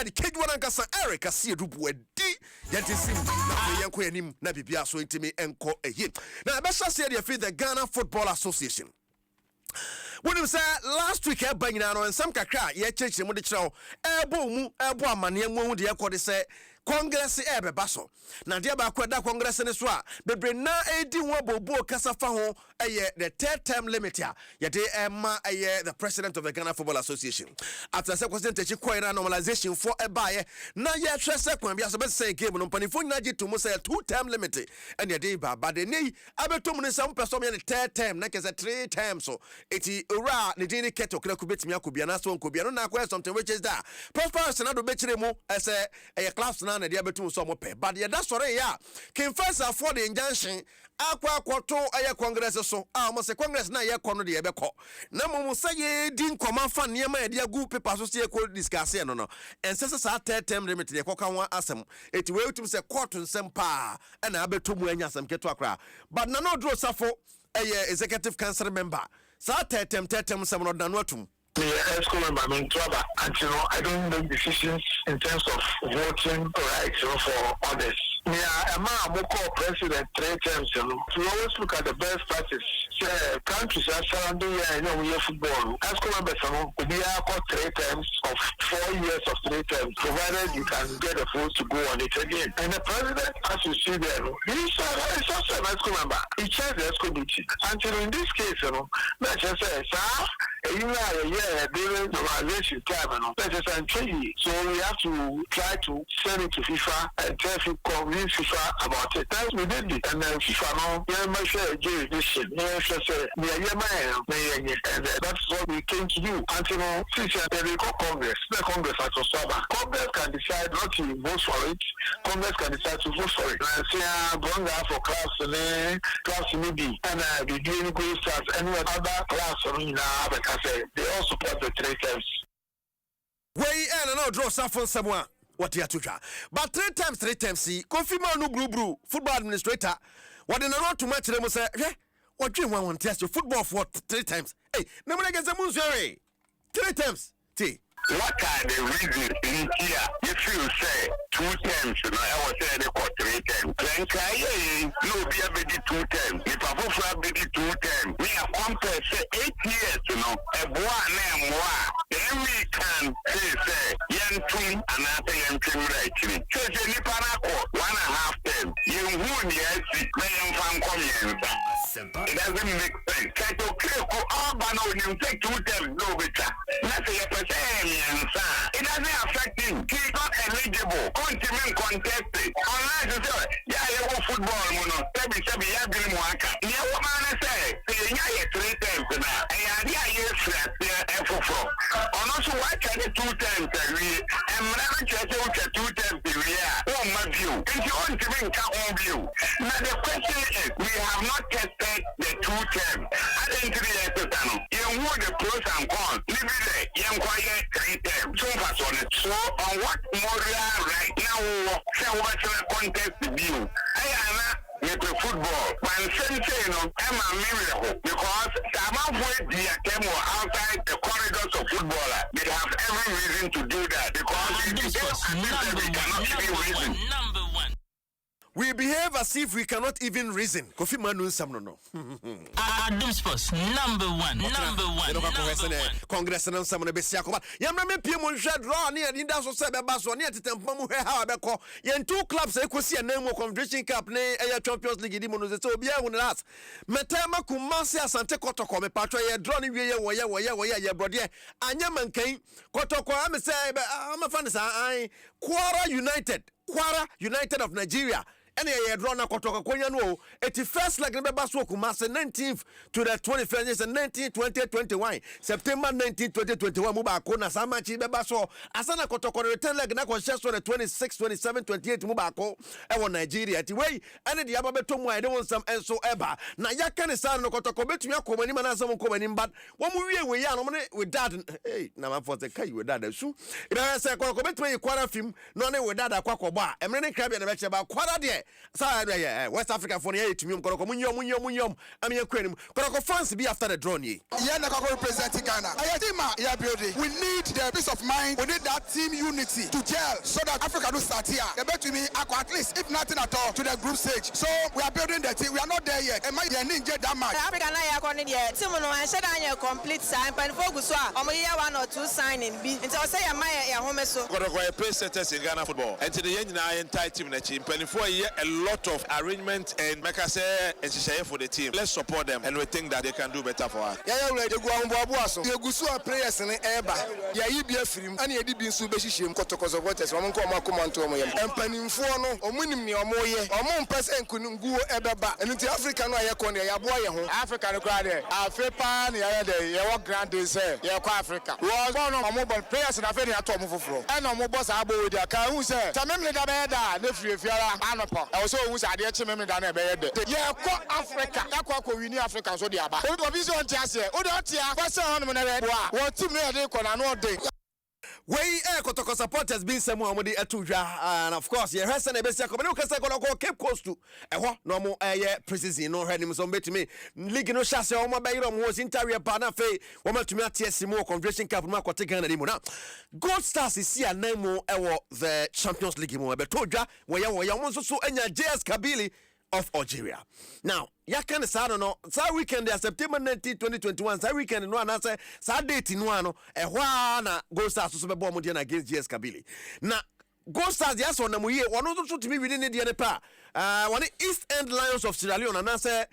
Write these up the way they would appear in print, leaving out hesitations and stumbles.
and Kegyiwa nankasa Eric Asiedu Boadi yɛnte sim na yɛnkɔ anim na bibia so ntimi enko eyi na bɛhyɛ se de afi the Ghana Football Association. When you say last week, I bring on some kakra, ye church the Mudicho, ebo amania mu de yakode say Congress ebe baso. Na dia ba kwada Congress ne so a bebre na edi wo bobo kasafa ho the third term limit ya de emma the president of the Ghana Football Association. After se question techi coin normalization for ebaye na ye hwe se kwan bia so be say game no panifo nyina je to mo say 2 term limit and ye de ba de nei abetom ne sam person ye third term na kese 3 terms so eti ora ne dini keto kra kubetimi akobia na so nkobia no na akwa something which is that prosperous na do be kire mu ese class na dia betum so mo pe but ye da sore ya kin first afford the injunction akwa akwoto Congress so mo se Congress na ye kono de ye beko na mo say ye di nkoma fa ne ma ye dia gu paper so se ko discuss no no ensese sa third term limit ye koka ho asem eti we utum se court nsem pa na abetum anya asem keto akra but na no draw safo executive council member sa third term sem no danu atum I don't make decisions in terms of voting rights for others. I'm president 3 terms. We always look at the best practice. Countries are surrounding we have football. As we are 3 terms of 4 years of 3 terms, provided you can get the votes to go on it again. And the president, as you see there, he's also an ESCO member. He chairs the ESCO duty. Until in this case, let's just say, during normalization time, so we have to try to send it to FIFA and try to convince FIFA about it. That's we did it, and then FIFA jurisdiction. And that's what we came to do. Until since the Congress, has to stop. Congress can decide not to vote for it. Congress can decide to vote for it. And say, bring that for class maybe, and the doing good stars, any other class because they all support the 3 terms. Way and no draw for someone. What you to but 3 terms see confirm no group football administrator what in not too much them say what you want test your football for 3 times hey no one against the moon 3 terms see what are the reasons in here if you say 2 terms I was saying they got 3 terms then no be a big 2 terms if I go for a big 2 terms we are compare say 8 years a boy name then we can say yentum and after yentum right say ni panako 1.5 terms you who yes may fan come it doesn't make sense say to clear ko no you take 2 terms no better let's say it doesn't affect him. He's not eligible. Continue contested. Unless you say, yeah, you go football, Sebi, yeah, Bill Mwaka. Yeah, what man say? Yeah, 3 terms now. And yeah, for. And also, why can you 2 terms? And never just 2 terms. Oh, my view. If you want to bring on view. Now, the question is, we have not tested the 2 terms. I didn't see the you know the pros and cons. Leave it there. 3 terms. So on what moral right now what's the contest view? I am football. When say I'm a miracle because some of the outside the corridors of football, they have every reason to do that because we cannot give reason. Number 1. We behave as if we cannot even reason. Kofi Manu Samno no. Adom Sports number 1. Congress and some of the Bessiaco. Yamma Pimon shed draw near the Indaso Sababaso near to Tempamu Habeko. Yen 2 clubs equity and name of Confederation Cup ne Champions League Dimono so be on us. Metama Kumasia Sante Kotoko me patra ye drawing waya brother. Anyaman Kane Kotoko I'm say I'm a fan I Kwara United of Nigeria. Any year drawn a kotoka kwenya no. It first like remember so Kumasi 19th to the 21st is 19 2021 September 19 2021 muba kona samachi beba so asana kotoka return leg na conscious on the 26 27 28 muba ko e Nigeria ti way any the ababeto mu I don't want some enso eba na yaka ne sa no kotoka betumi akomani mana asam komani but wo mu wie we ya no with dad hey na man for the kai with dad su e be say kotoka betumi kwara film no ne with dad akwakobo a emre ne krabia na be che ba kwara de West Africa for the to me munyom am ye kwenim koroko fans be after the draw ni yeah na ko represent Ghana building. We need the peace of mind. We need that team unity to gel so that Africa do start here. They bet to me at least if nothing at all to the group stage. So we are building the team. We are not there yet. And my ninja that much. Africa na ya koni ye team no an sheda an complete sign pan focus so omo year 1 or 2 signing bi. Nti o say ya ma ya home so. Koroko play setters in Ghana football. And today the entire team na team. Penifo here a lot of arrangement and make us say for the team. Let's support them and we think that they can do better for us. Yeah, we dey go ambo aso. Dey gusu players ni eba. Ya yibi afirim. Ani edi bi nsu be hihiem kotokozo voters. Omo nko omo akomanto omo yem. Empanimfo no omunim ni omo ye. Omo mpese nkununguo ebeba. Enti Africa no ayeko ne ya boa ye ho. Africa no kra de. Afepa ne ya de ye wo grand day say ye kwa Africa. Was one of omo players na fe ne ato omo foforo. E na omo boss abo we dia kan hu say. Ta memle da be da na fiafiara anopo. E wo so hu say ade che memle da na be ye de. Ye kwa Africa. Ya kwa ko wini Africa so de aba. Obi so ntia se. O de otia. Kwase hono na be boa. Wo team no de ko na no de. Wey Kotoko supporters been some more and of course yeah Hassan Ebesia come no kasa go Cape Coast to eho no mo precision no him so betimi league no chase o mo be yiro mo interior ba na fe wo matumi atiesi mo Confederation Cup mo akote Ghana ni mo na Gold Stars is here na mo ewo the Champions League mo be todwa wo ya mo so anya JS Kabili of Algeria. Now, yakan sa no sa weekend ya September 19, 2021 sa weekend no anase sa date no ano ehwa na Gold Stars so be bɔ mo dia na against GS Kabili. Na Gold Stars ya so na mo ye wono so timi wini ne dia ne pa. One East End Lions of Sierra Leone anase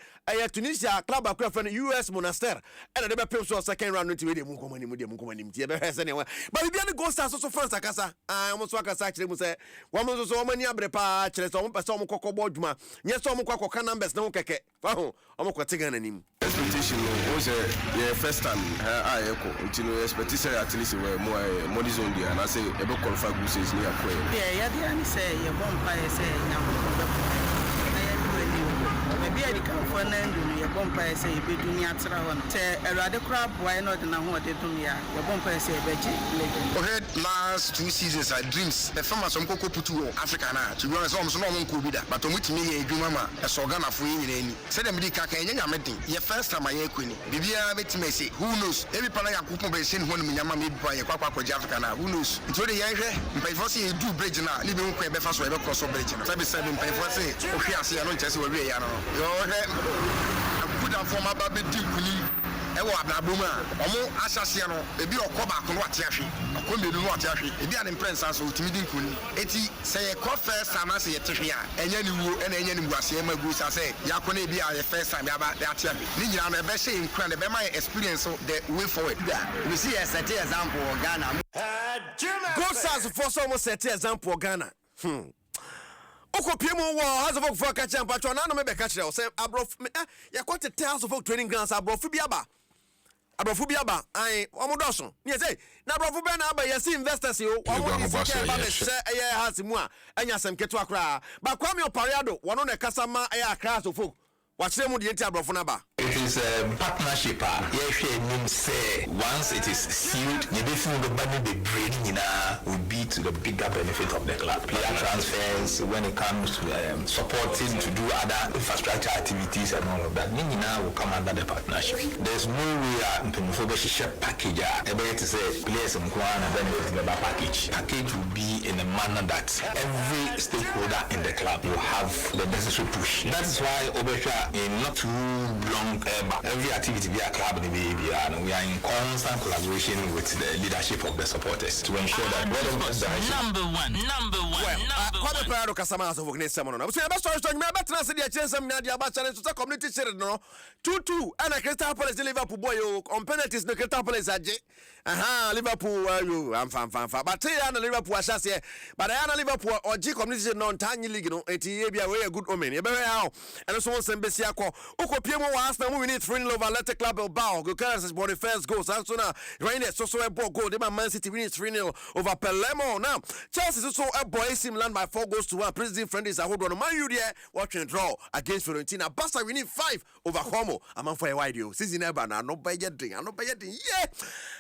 Tunisia club akwa friend US Monastir and they be pay so second round into we mu komani tie be hese ne wa. But bia ne Gold Stars so France akasa omo so akasa kire mu se wo mo so omo ni abre pa kire so omo pese omo kokobɔ dwuma nye so omo kwakɔ numbers na wo keke fa ho omo kwate Ghana nim expectation was the first time I echo until expectation at least we more money zone there and I say e be qualify group stage ni akwa yeah ya dey say ye bompa say na maybe I can for nando ye bompa say e be dunia tra hon te erade kra boy no de na ho de dunia ye bompa say e be ji heard last 2 seasons I dreams the farmers some koko putu Africa na to be honest so no nko bi da but omutimi ye adwuma ma e so Ghana fo yin nyina ni say dem di kaka enya nyameden ye first time aye kwani bibia betime say who knows every pana yakopon be sin ho no nyama me bi ye kwakwa kwaji Africa na who knows nti de ye hwe mpanyfo say e do bridge na libe nko e be fa so e be cross bridge na sabi say mpanyfo say ohwe ase ya no nche say we we ya no yo hwe good and former baby di kuni ewo abnaboma omo asase no ebi okoba kono ate ahwe akombedu no ate ahwe ebi an imprensa so otimi di kuni eti say ye call first time say ye tehwe a enya ni wuo ena enya ni buase ma gu sa say ya kono ebi a ye first time ya ba ate ahwe ni nyina no e be say nkran de be my experience the way forward we see a set example Ghana Gold Stars for so almost set example Ghana Okopiemo wo House of Folk for catch and patron na no me be catch there say abrof ya kwete House of Folk training grounds abrof bi aba ai omodoso ne say na abrof be na aba yesi investors yo omo is ke ba be se eye house mu a anya sem keto akra ba kwame opariado wono na kasama eye akra House of Folk wachire mu de enti abrof na ba it is a partnership say once it is sealed the different the brain will be to the bigger benefit of the club. Player transfers when it comes to supporting to do other infrastructure activities and all of that Nina will come under the partnership. There's no way package to say players and then the package will be in a manner that every stakeholder in the club will have the necessary push. That is why Obesha in not too long every activity we are club and we are in constant collaboration with the leadership of the supporters to ensure that number one. Kwame Prado kasama House of Folk ne semono na so be story me betra se de chensem na de aba challenge so community share no 2-2 and Crystal Palace Liverpool boy yo on penalties no Crystal Palace aje Liverpool yo am fan but ya na Liverpool ashase but ya na Liverpool oji community share no ntanyi league no eti e bia we a good omen e be how and so won sembesi akọ okopiemo wa Arsenal we need 3-0 over Athletic Club Bilbao go carry us body first goal so na Rangers so a ball goal they Man City we need 3-0 over Palermo now Chelsea so a boy sim land by 4 4-1 president friendly is a hold on Man U there watching draw against Fiorentina. Barca winning 5 over Como. I'm on for a wide deal. Season ever now. No by your drink. No by your drink. Yeah.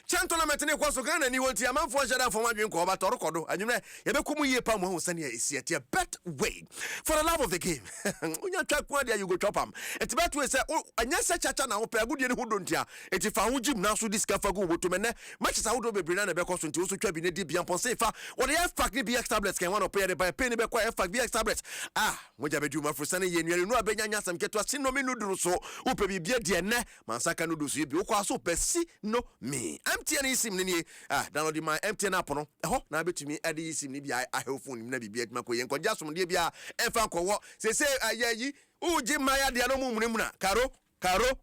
Chan tournament ne kwaso Ghana ni wonti am for shada for my drink ko ba toro kodo. Anyum ye be kumu ye pa mo ho sane esi ati bet way. For the love of the game. Unya twa kwa dia you go chop am. Eti bet we say anya se chacha na ho pa agudie ne ho dontia. Eti fa ho gym na so discover go boto mene. Matches a ho do bebre na be kwaso nti wo so twa bi ne di bia ponse fa. What the F-pack ni BX tablets can one pay by penny be kwa F-pack BX tablets. Moja be du ma frusane ye nua no abenya nyasam keto ase no me nuduru so wo pe bibia de ne mansaka no do so bi wo kwa so pesi no me MTN isim ni download my MTN app no ho na betumi ade isim ni bia phone ni na bibia aduma ko ye nkonja som de bia emfa nkowo se ayayi uji maya de no mumuna karo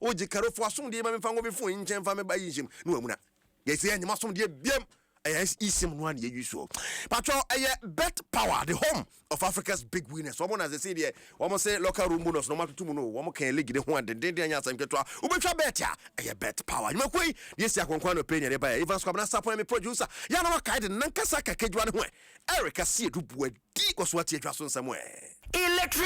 uji karo fo asom de ma me fa ngo be phone nchen fa me ba yinjim no amuna ye se anyima som de biam isim no an ye usual patro bet power the home of Africa's big winners. Someone as they say there almost say local room bonus no matter to no one can league the one den anya sam ketwa ubetwa bet ya bet power you makoi yes ya konkwa no pay ne ba even skwabna support me producer ya na waka de nankasa ka Kegyiwa ne ho Asiedu Boadi was what you just on somewhere electric